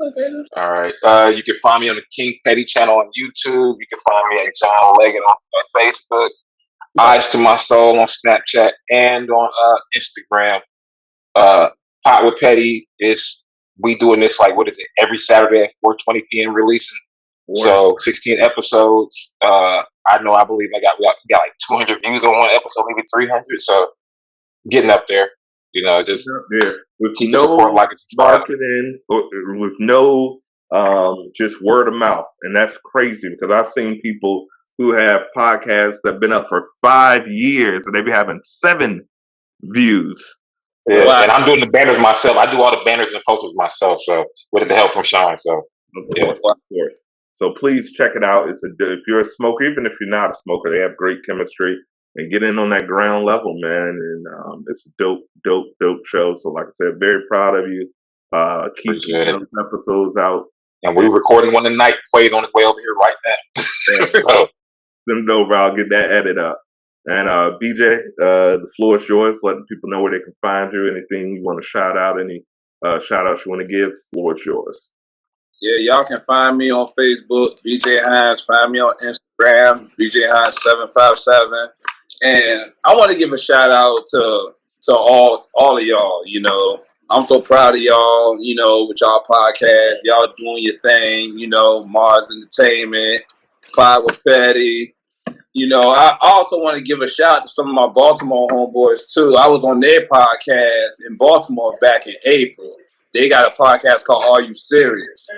Okay. All right. You can find me on the King Petty channel on YouTube. You can find me at John Leggett on Facebook. Eyes to My Soul on Snapchat and on Instagram. Pot with Petty is we doing this like every Saturday at 4:20 p.m. releasing. So 16 episodes. I believe we got like 200 views on one episode, maybe 300. So getting up there. Just with keep no the support like it's marketing, with no just word of mouth, and that's crazy because I've seen people who have podcasts that have been up for 5 years and they be having 7 views. Yeah, wow. And I'm doing the banners myself. I do all the banners and the posters myself, so with the help from Sean. So of course. So please check it out. If you're a smoker, even if you're not a smoker, they have great chemistry. And get in on that ground level, man. And it's a dope show. So like I said, very proud of you. Keep those episodes out. And we're recording one tonight. Plays on its way over here right now. So send it over. I'll get that edit up. And BJ, the floor is yours. Letting people know where they can find you. Anything you want to shout out, any shout outs you want to give, the floor is yours. Yeah, y'all can find me on Facebook, BJ Hines. Find me on Instagram, BJ Hines 757. And I want to give a shout out to all of y'all. I'm so proud of y'all. With y'all podcast, y'all doing your thing. Mars Entertainment, Pod with Petty. I also want to give a shout out to some of my Baltimore homeboys too. I was on their podcast in Baltimore back in April. They got a podcast called Are You Serious?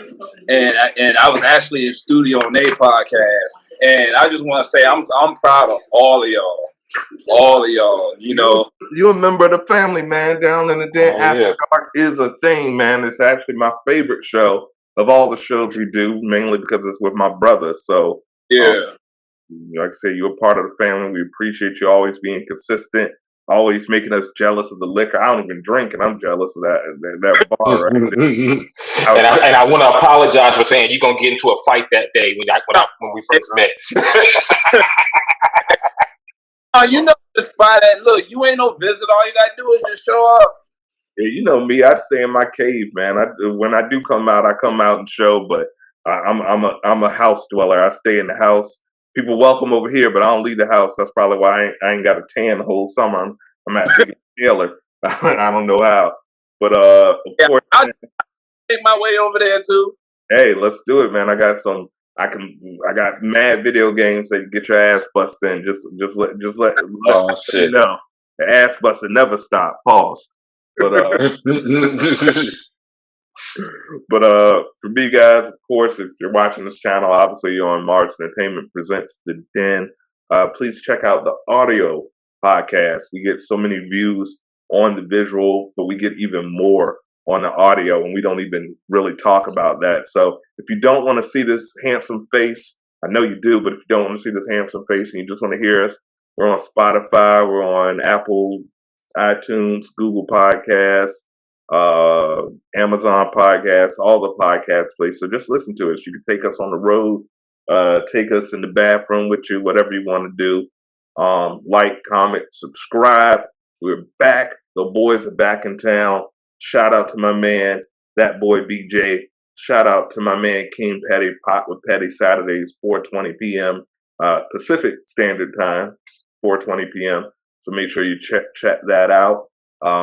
And I was actually in studio on their podcast. And I just want to say I'm proud of all of y'all. All of y'all, You a member of the family, man. Down in the Den. AfterDark is a thing, man. It's actually my favorite show of all the shows we do, mainly because it's with my brother. So yeah. Like I said, you're a part of the family. We appreciate you always being consistent. always making us jealous of the liquor. I don't even drink, and I'm jealous of that bar right there. And I want to apologize for saying you're gonna get into a fight that day when we first met. You know the spot at. Look, you ain't no visit. All you gotta do is just show up. Yeah, you know me. I stay in my cave, man. When I do come out, I come out and show. But I'm a house dweller. I stay in the house. People welcome over here, but I don't leave the house. That's probably why I ain't got a tan the whole summer. I'm actually a tailor. I don't know how, but of course, I'll make my way over there too. hey, let's do it, man. I got mad video games that you get your ass busted in. Just let Oh shit! you know, the ass busting never stop. Pause. But for me, guys, of course, if you're watching this channel, obviously you're on Mars Entertainment Presents the Den. Please check out the audio podcast. We get so many views on the visual, but we get even more on the audio, and we don't even really talk about that. So if you don't want to see this handsome face, I know you do, but if you don't want to see this handsome face and you just want to hear us, we're on Spotify, we're on Apple, iTunes, Google Podcasts, Amazon Podcasts, all the podcast places. So just listen to us. You can take us on the road, take us in the bathroom with you, whatever you want to do. Like, comment, subscribe. We're back. The boys are back in town. Shout out to my man, that boy BJ. Shout out to my man King Petty, Pot with Petty, Saturdays, 4:20 p.m. Pacific Standard Time, 4:20 p.m. So make sure you check that out.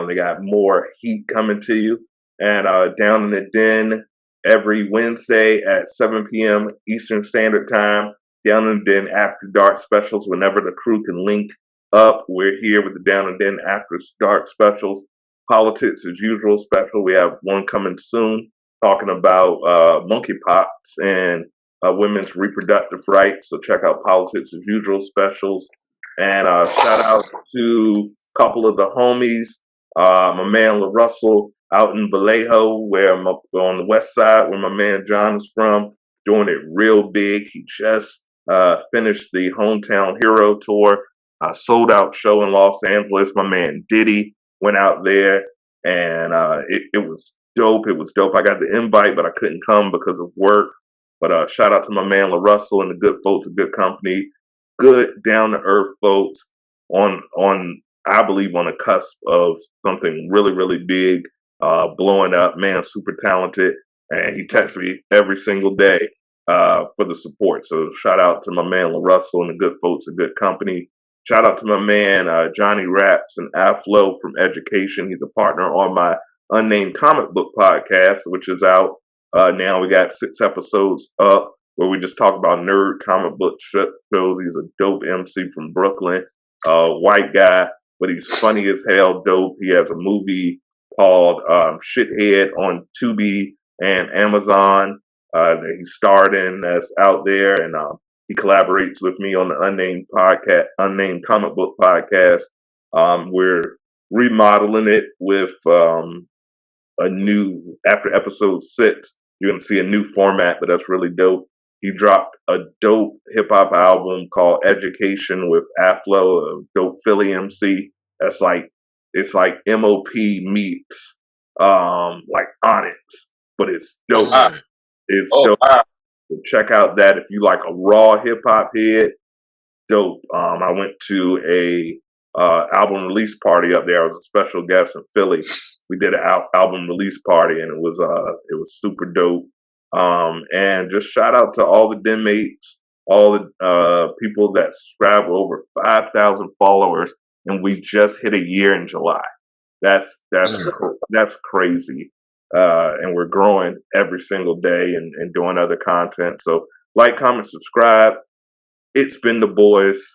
They got more heat coming to you. And Down in the Den every Wednesday at 7 p.m. Eastern Standard Time. Down in the Den After Dark specials whenever the crew can link up. We're here with the Down in the Den After Dark specials. Politics as usual special. We have one coming soon talking about monkeypox and women's reproductive rights. So check out Politics as Usual specials. And shout out to a couple of the homies. My man LaRussell out in Vallejo, where I'm up on the west side, where my man John is from, doing it real big. He just finished the Hometown Hero Tour, sold out show in Los Angeles. My man Diddy went out there, and it was dope. It was dope. I got the invite, but I couldn't come because of work. But shout out to my man LaRussell and the good folks of Good Company. Good, down-to-earth folks on I believe on the cusp of something really, really big, blowing up. Man, super talented. And he texts me every single day for the support. So shout out to my man LaRussell and the good folks of Good Company. Shout out to my man Johnny Raps and Aflo from Education. He's a partner on my Unnamed Comic Book podcast, which is out now. We got 6 episodes up where we just talk about nerd comic book shows. He's a dope MC from Brooklyn, white guy, but he's funny as hell, dope. He has a movie called Shithead on Tubi and Amazon that he starred in that's out there, and he collaborates with me on the Unnamed Comic Book podcast. We're remodeling it with a new, after episode 6, you're going to see a new format, but that's really dope. He dropped a dope hip-hop album called Education with Aflo, a dope Philly MC. That's like, it's like MOP meets like Onyx, but it's dope. It's dope. So check out that if you like a raw hip-hop head. Dope. I went to a album release party up there. I was a special guest in Philly. We did an album release party, and it was super dope. And just shout out to all the den mates, all the people that subscribe. We're over 5,000 followers, and we just hit a year in July. That's crazy. And we're growing every single day and doing other content. So like, comment, subscribe. It's been the boys,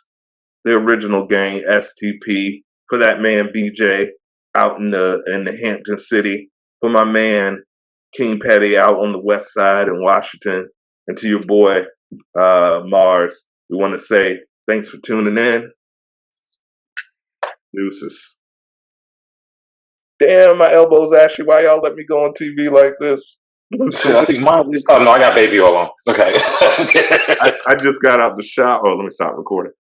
the original gang, STP, for that man BJ out in the Hampton City, for my man King Petty out on the west side in Washington, and to your boy Mars. We want to say thanks for tuning in. Deuces. Damn, my elbow's ashy. Why y'all let me go on TV like this? I think mine is. Oh no, I got baby oil on. Okay. I just got out the shower. Oh, let me stop recording.